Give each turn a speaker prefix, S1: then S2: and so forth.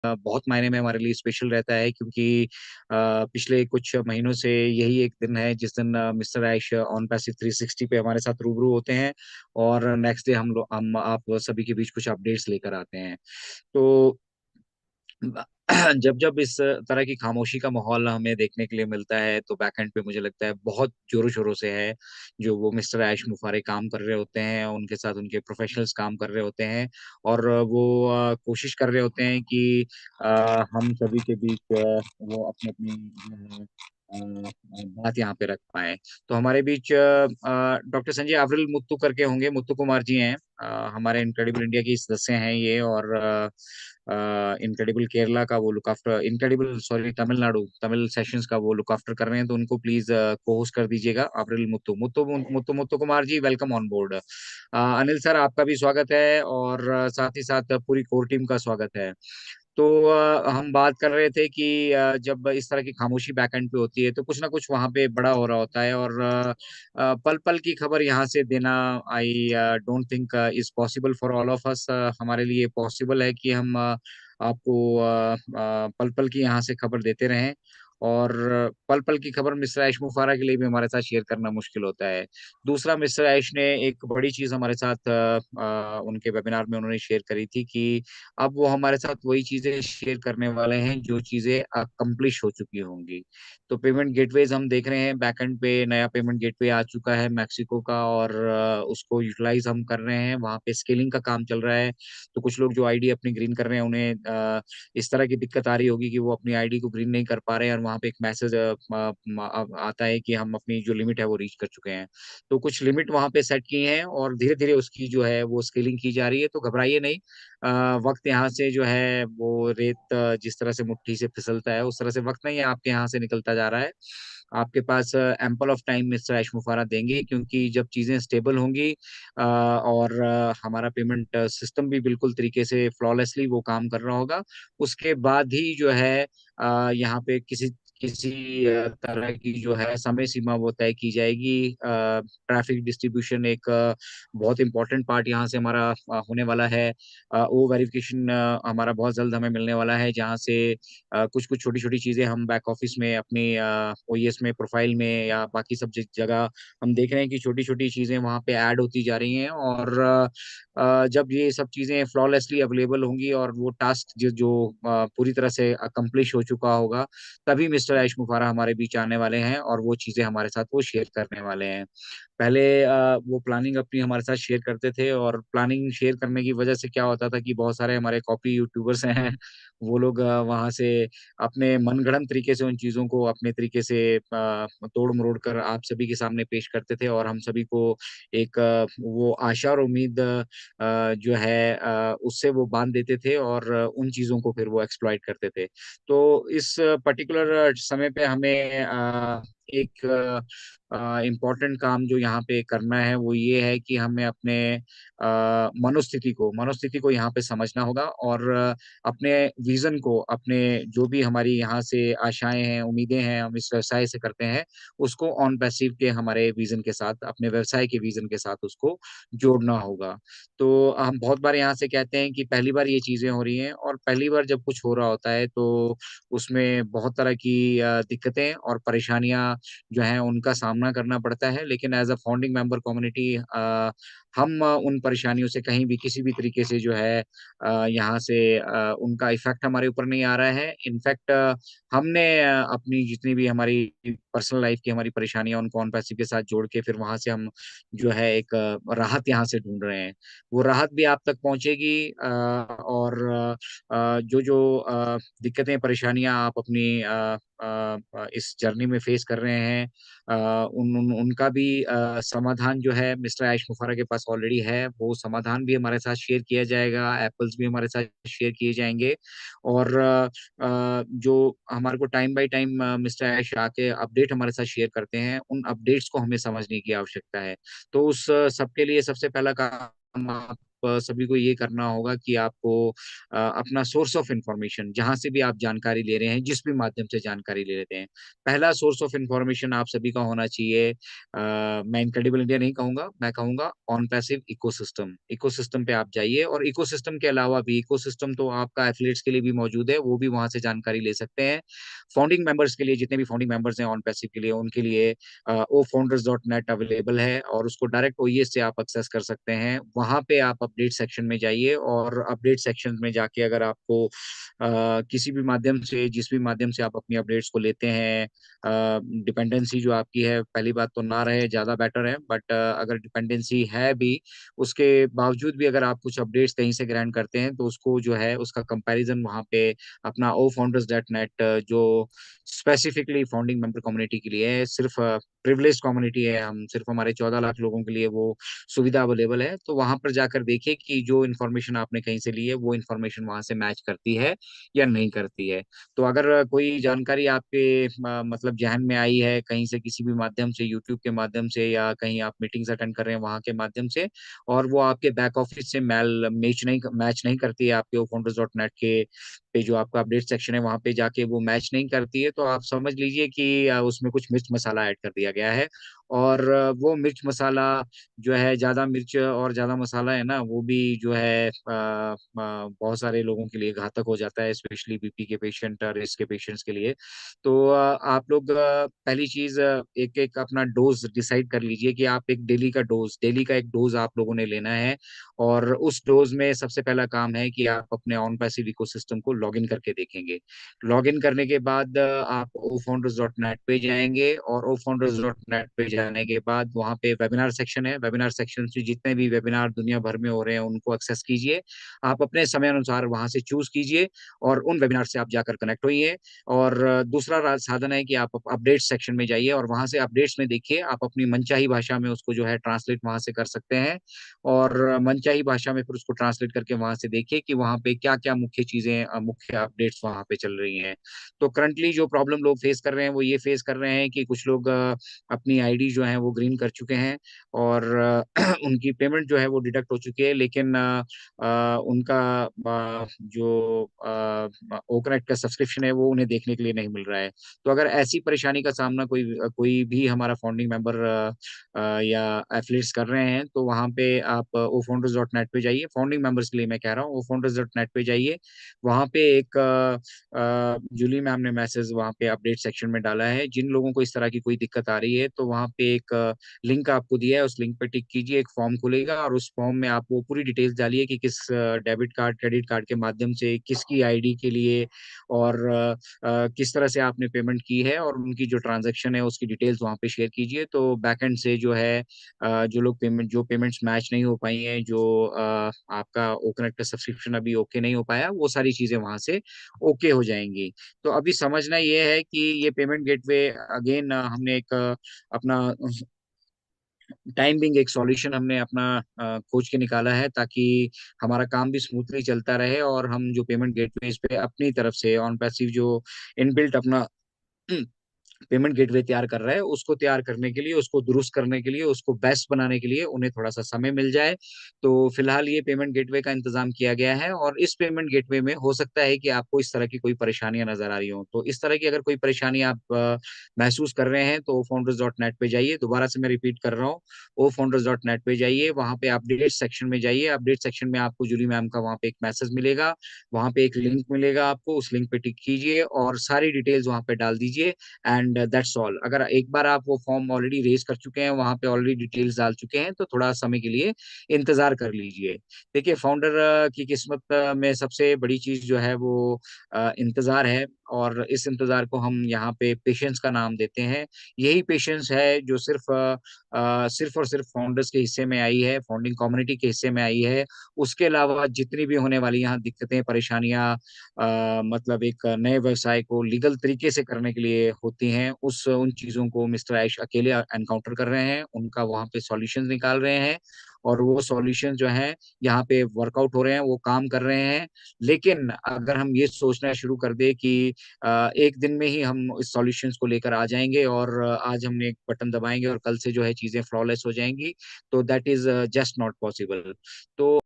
S1: बहुत मायने में हमारे लिए स्पेशल रहता है, क्योंकि पिछले कुछ महीनों से यही एक दिन है जिस दिन मिस्टर ऐश ऑन पैसिव 360 पे हमारे साथ रूबरू होते हैं, और नेक्स्ट डे हम आप सभी के बीच कुछ अपडेट्स लेकर आते हैं। तो जब जब इस तरह की खामोशी का माहौल हमें देखने के लिए मिलता है, तो बैकएंड पे मुझे लगता है बहुत जोरों शोरों से है, जो वो मिस्टर ऐश मुफारे काम कर रहे होते हैं, उनके साथ उनके प्रोफेशनल्स काम कर रहे होते हैं, और वो कोशिश कर रहे होते हैं कि हम सभी के बीच वो अपनी अपनी जो है बात यहाँ पे रख पाए। तो हमारे बीच डॉक्टर संजय अविरल मुत्तू करके होंगे, मुत्तू कुमार जी हैं। हमारे इनक्रेडिबल इंडिया की सदस्य हैं ये, और इनक्रेडिबल केरला का वो look after, incredible sorry Tamil Nadu Tamil sessions का वो लुक आफ्टर कर रहे हैं, तो उनको प्लीज को होस्ट कर दीजिएगा। अप्रैल Muthu Muthu Muthu Muthu Kumar ji, welcome on board. Anil sir, आपका भी स्वागत है, और साथ ही साथ पूरी कोर टीम का स्वागत है। तो हम बात कर रहे थे कि जब इस तरह की खामोशी बैकएंड पे होती है, तो कुछ ना कुछ वहां पे बड़ा हो रहा होता है, और पल पल की खबर यहाँ से देना, I don't think is possible for all of us. हमारे लिए पॉसिबल है कि हम आपको पल पल की यहाँ से खबर देते रहें, और पल पल की खबर मिस्टर ऐश मुफारा के लिए भी हमारे साथ शेयर करना मुश्किल होता है। दूसरा, मिस्टर ऐश ने एक बड़ी चीज हमारे साथ उनके वेबिनार में उन्होंने शेयर करी थी कि अब वो हमारे साथ वही चीजें शेयर करने वाले हैं जो चीजें अकम्प्लिश हो चुकी होंगी। तो पेमेंट गेटवेज हम देख रहे हैं, बैकएंड पे नया पेमेंट गेटवे आ चुका है मैक्सिको का, और उसको यूटिलाइज हम कर रहे हैं, वहाँ पे स्केलिंग का काम चल रहा है। तो कुछ लोग जो आईडी अपनी ग्रीन कर रहे हैं, उन्हें इस तरह की दिक्कत आ रही होगी कि वो अपनी आईडी को ग्रीन नहीं कर पा रहे हैं, और वहाँ पे एक मैसेज आता है कि हम अपनी जो लिमिट है वो रीच कर चुके हैं। तो कुछ लिमिट वहाँ पे सेट की हैं, और धीरे धीरे उसकी जो है वो स्केलिंग की जा रही है, तो घबराइए नहीं। वक्त यहाँ से जो है वो रेत जिस तरह से मुट्ठी से फिसलता है, उस तरह से वक्त नहीं है आपके यहाँ से निकलता जा रहा है। आपके पास एम्पल ऑफ टाइम मिस्टर ऐश मुफारा देंगे, क्योंकि जब चीजें स्टेबल होंगी और हमारा पेमेंट सिस्टम भी बिल्कुल तरीके से फ्लॉलेसली वो काम कर रहा होगा, उसके बाद ही जो है यहाँ पे किसी किसी तरह की जो है समय सीमा वो तय की जाएगी। ट्रैफिक डिस्ट्रीब्यूशन एक बहुत इंपॉर्टेंट पार्ट यहाँ से हमारा होने वाला है। वो वेरिफिकेशन हमारा बहुत जल्द हमें मिलने वाला है, जहाँ से कुछ कुछ छोटी छोटी चीजें हम बैक ऑफिस में अपनी ओईएस में, प्रोफाइल में, या बाकी सब जगह हम देख रहे हैं कि छोटी छोटी चीजें वहाँ पे ऐड होती जा रही हैं, और जब ये सब चीजें फ्लॉलेसली अवेलेबल होंगी और वो टास्क जो जो पूरी तरह से अकम्प्लिश हो चुका होगा, तभी मिस्टर ऐश मुफारा हमारे बीच आने वाले हैं, और वो चीजें हमारे साथ वो शेयर करने वाले हैं। पहले वो प्लानिंग अपनी हमारे साथ शेयर करते थे, और प्लानिंग शेयर करने की वजह से क्या होता था कि बहुत सारे हमारे कॉपी यूट्यूबर्स हैं, वो लोग वहां से अपने मनगढ़ंत तरीके से उन चीजों को अपने तरीके से तोड़ मरोड़ कर आप सभी के सामने पेश करते थे, और हम सभी को एक वो आशा और उम्मीद जो है उससे वो बांध देते थे, और उन चीजों को फिर वो एक्सप्लॉइट करते थे। तो इस पर्टिकुलर समय पे हमें एक इम्पोर्टेंट काम जो यहाँ पे करना है वो ये है कि हमें अपने मनोस्थिति को यहाँ पे समझना होगा, और अपने विजन को, अपने जो भी हमारी यहाँ से आशाएं हैं, उम्मीदें हैं, हम इस व्यवसाय से करते हैं, उसको ऑन पैसिव के हमारे विजन के साथ, अपने व्यवसाय के विजन के साथ उसको जोड़ना होगा। तो हम बहुत बार यहाँ से कहते हैं कि पहली बार ये चीजें हो रही हैं, और पहली बार जब कुछ हो रहा होता है तो उसमें बहुत तरह की दिक्कतें और परेशानियां जो है उनका सामना करना पड़ता है, लेकिन as a founding member community हम उन परेशानियों से कहीं भी किसी भी तरीके से जो है यहाँ से उनका इफेक्ट हमारे ऊपर नहीं आ रहा है। इनफैक्ट हमने अपनी जितनी भी हमारी पर्सनल लाइफ की हमारी परेशानियां, उनको ऑन पैसिव के साथ जोड़ के फिर वहां से हम जो है एक राहत यहाँ से ढूंढ रहे हैं। वो राहत भी आप तक पहुंचेगी, और जो जो दिक्कतें परेशानियां आप अपनी इस जर्नी में फेस कर रहे हैं, उनका भी समाधान जो है मिस्टर ऐश मुफारा के पास ऑलरेडी है। वो समाधान भी हमारे साथ शेयर किया जाएगा, एप्पल्स भी हमारे साथ शेयर किए जाएंगे, और जो हमारे को टाइम बाय टाइम मिस्टर ऐश आके अपडेट हमारे साथ शेयर करते हैं, उन अपडेट्स को हमें समझने की आवश्यकता है। तो उस सबके लिए सबसे पहला काम सभी को ये करना होगा कि आपको अपना सोर्स ऑफ इंफॉर्मेशन, जहां से भी आप जानकारी ले रहे हैं, जिस भी माध्यम से जानकारी ले लेते हैं, पहला सोर्स ऑफ इंफॉर्मेशन आप सभी का होना चाहिए। मैं इनक्रेडिबल इंडिया नहीं कहूंगा, मैं कहूंगा ऑन पैसिव इकोसिस्टम। इकोसिस्टम पे आप जाइए, और इकोसिस्टम के अलावा भी, इकोसिस्टम तो आपका एथलीट्स के लिए भी मौजूद है, वो भी वहां से जानकारी ले सकते हैं। फाउंडिंग मेंबर्स के लिए, जितने भी फाउंडिंग मेंबर्स हैं ऑन पैसिव के लिए, उनके लिए ओ फाउंडर्स डॉट नेट अवेलेबल है, और उसको डायरेक्ट ओईएस से आप एक्सेस कर सकते हैं। वहां पे आप अपडेट सेक्शन में जाइए, और अपडेट सेक्शन में जाके अगर आपको किसी भी माध्यम से, जिस भी माध्यम से आप अपनी अपडेट्स को लेते हैं, डिपेंडेंसी जो आपकी है, पहली बात तो ना रहे, ज़्यादा बेटर है, बट अगर डिपेंडेंसी है भी, उसके बावजूद भी अगर आप कुछ अपडेट्स कहीं से ग्रहण करते हैं, तो उसको जो है उसका कंपैरिजन वहाँ पे अपना ओ फाउंडर्स डॉट नेट, जो स्पेसिफिकली फाउंडिंग मेंबर कम्युनिटी के लिए है, सिर्फ प्रिविलेज कम्युनिटी है, हम सिर्फ हमारे 14 लाख लोगों के लिए वो सुविधा अवेलेबल है, तो वहां पर जाकर देखिए कि जो इन्फॉर्मेशन आपने कहीं से ली है, वो इन्फॉर्मेशन वहां से मैच करती है या नहीं करती है। तो अगर कोई जानकारी आपके मतलब जहन में आई है कहीं से, किसी भी माध्यम से, यूट्यूब के माध्यम से, या कहीं आप मीटिंग्स अटेंड कर रहे हैं वहां के माध्यम से, और वो आपके बैक ऑफिस से मैच नहीं करती है, आपके फाउंडर्स डॉट नेट के पे जो आपका अपडेट सेक्शन है वहां पे जाके वो मैच नहीं करती है, तो आप समझ लीजिए कि उसमें कुछ मिर्च मसाला ऐड कर दिया गया है। और वो मिर्च मसाला जो है, ज्यादा मिर्च और ज्यादा मसाला है ना, वो भी जो है बहुत सारे लोगों के लिए घातक हो जाता है, स्पेशली बीपी के पेशेंट और इसके पेशेंट्स के लिए। तो आप लोग पहली चीज, एक एक अपना डोज डिसाइड कर लीजिए कि आप एक डेली का एक डोज आप लोगों ने लेना है। और उस डोज में सबसे पहला काम है कि आप अपने ऑन पैसिव इकोसिस्टम को लॉग इन करके देखेंगे। लॉग इन करने के बाद आप ओ फाउंडर्स डॉट नेट पे जाएंगे, और ओ फाउंडर्स डॉट नेट पे जाने के बाद वहाँ पे वेबिनार सेक्शन है, वेबिनार सेक्शन से जितने भी वेबिनार दुनिया भर में हो रहे हैं उनको एक्सेस कीजिए। आप अपने समय अनुसार वहाँ से चूज कीजिए, और उन वेबिनार से आप जाकर कनेक्ट होइए। और दूसरा साधन है कि आप अपडेट सेक्शन में जाइए, और वहाँ से अपडेट्स में देखिए, आप अपनी मनचाही भाषा में उसको जो है ट्रांसलेट वहाँ से कर सकते हैं। और मनचाही भाषा में फिर उसको ट्रांसलेट करके वहां से देखिए कि वहां पे क्या क्या मुख्य चीजें, मुख्य अपडेट्स वहां पे चल रही हैं। तो करंटली जो प्रॉब्लम लोग फेस कर रहे हैं, वो ये फेस कर रहे हैं कि कुछ लोग अपनी आईडी जो है वो ग्रीन कर चुके हैं, और उनकी पेमेंट जो है वो डिडक्ट हो चुकी है, लेकिन उनका जो ओकनेट का सब्सक्रिप्शन है वो उन्हें देखने के लिए नहीं मिल रहा है। तो अगर ऐसी परेशानी का सामना कोई कोई भी हमारा फाउंडिंग मेंबर या एफिलिएट्स कर रहे हैं, तो वहाँ पे आप ओ फाउंडर्स डॉट नेट पे जाइए। फाउंडिंग मेंबर्स के लिए मैं कह रहा हूँ, ओ फाउंडर्स डॉट नेट पे जाइए। वहाँ पे एक जूली मैम ने मैसेज वहाँ पे अपडेट सेक्शन में डाला है, जिन लोगों को इस तरह की कोई दिक्कत आ रही है, तो वहाँ पे एक लिंक आपको दिया है, उस लिंक पे टिक कीजिए, एक फॉर्म खुलेगा, और उस फॉर्म में आप वो पूरी डिटेल्स डालिए कि किस डेबिट कार्ड, क्रेडिट कार्ड के माध्यम से, किसकी आईडी के लिए, और किस तरह से आपने पेमेंट की है, और उनकी जो ट्रांजैक्शन है उसकी डिटेल्स वहाँ पे शेयर कीजिए। तो बैकएंड से जो है जो पेमेंट्स मैच नहीं हो पाई हैं, जो आपका ओकनेट का सब्सक्रिप्शन अभी ओके नहीं हो पाया, वो सारी चीजें वहां से ओके हो जाएंगी। तो अभी समझना ये है कि ये पेमेंट गेटवे, अगेन हमने एक अपना टाइम बिंग एक सॉल्यूशन हमने अपना खोज के निकाला है, ताकि हमारा काम भी स्मूथली चलता रहे, और हम जो पेमेंट गेटवे पे अपनी तरफ से ऑन पैसिव जो इनबिल्ट अपना पेमेंट गेटवे तैयार कर रहा है, उसको तैयार करने के लिए, उसको दुरुस्त करने के लिए, उसको बेस्ट बनाने के लिए उन्हें थोड़ा सा समय मिल जाए। तो फिलहाल ये पेमेंट गेटवे का इंतजाम किया गया है, और इस पेमेंट गेटवे में हो सकता है कि आपको इस तरह की कोई परेशानियां नजर आ रही हो। तो इस तरह की अगर कोई परेशानी आप महसूस कर रहे हैं, तो ओ फाउंडर्स डॉट नेट पे जाइए। दोबारा से मैं रिपीट कर रहा हूँ, ओ फाउंडर्स डॉट नेट पे जाइए, वहाँ पे अपडेट सेक्शन में जाइए। अपडेट सेक्शन में आपको जूली मैम का वहाँ पे एक मैसेज मिलेगा, वहाँ पे एक लिंक मिलेगा, आपको उस लिंक पे टिक कीजिए, और सारी डिटेल्स वहाँ पे डाल दीजिए, एंड दैट्स ऑल। अगर एक बार आप वो फॉर्म ऑलरेडी रेज कर चुके हैं, वहां पे ऑलरेडी डिटेल्स डाल चुके हैं, तो थोड़ा समय के लिए इंतजार कर लीजिए। देखिए, फाउंडर की किस्मत में सबसे बड़ी चीज जो है वो इंतजार है, और इस इंतजार को हम यहाँ पे पेशेंस का नाम देते हैं। यही पेशेंस है जो सिर्फ और सिर्फ फाउंडर्स के हिस्से में आई है, फाउंडिंग कम्युनिटी के हिस्से में आई है। उसके अलावा जितनी भी होने वाली यहाँ दिक्कतें, परेशानियां, मतलब एक नए व्यवसाय को लीगल तरीके से करने के लिए होती हैं, उस उन चीजों को मिस्टर आयुष अकेले एनकाउंटर कर रहे हैं, उनका वहां पे सॉल्यूशंस निकाल रहे हैं, और वो सॉल्यूशन जो है यहाँ पे वर्कआउट हो रहे हैं, वो काम कर रहे हैं। लेकिन अगर हम ये सोचना शुरू कर दे कि एक दिन में ही हम इस सॉल्यूशंस को लेकर आ जाएंगे, और आज हमने एक बटन दबाएंगे और कल से जो है चीजें फ्लॉलेस हो जाएंगी, तो that is just not possible. तो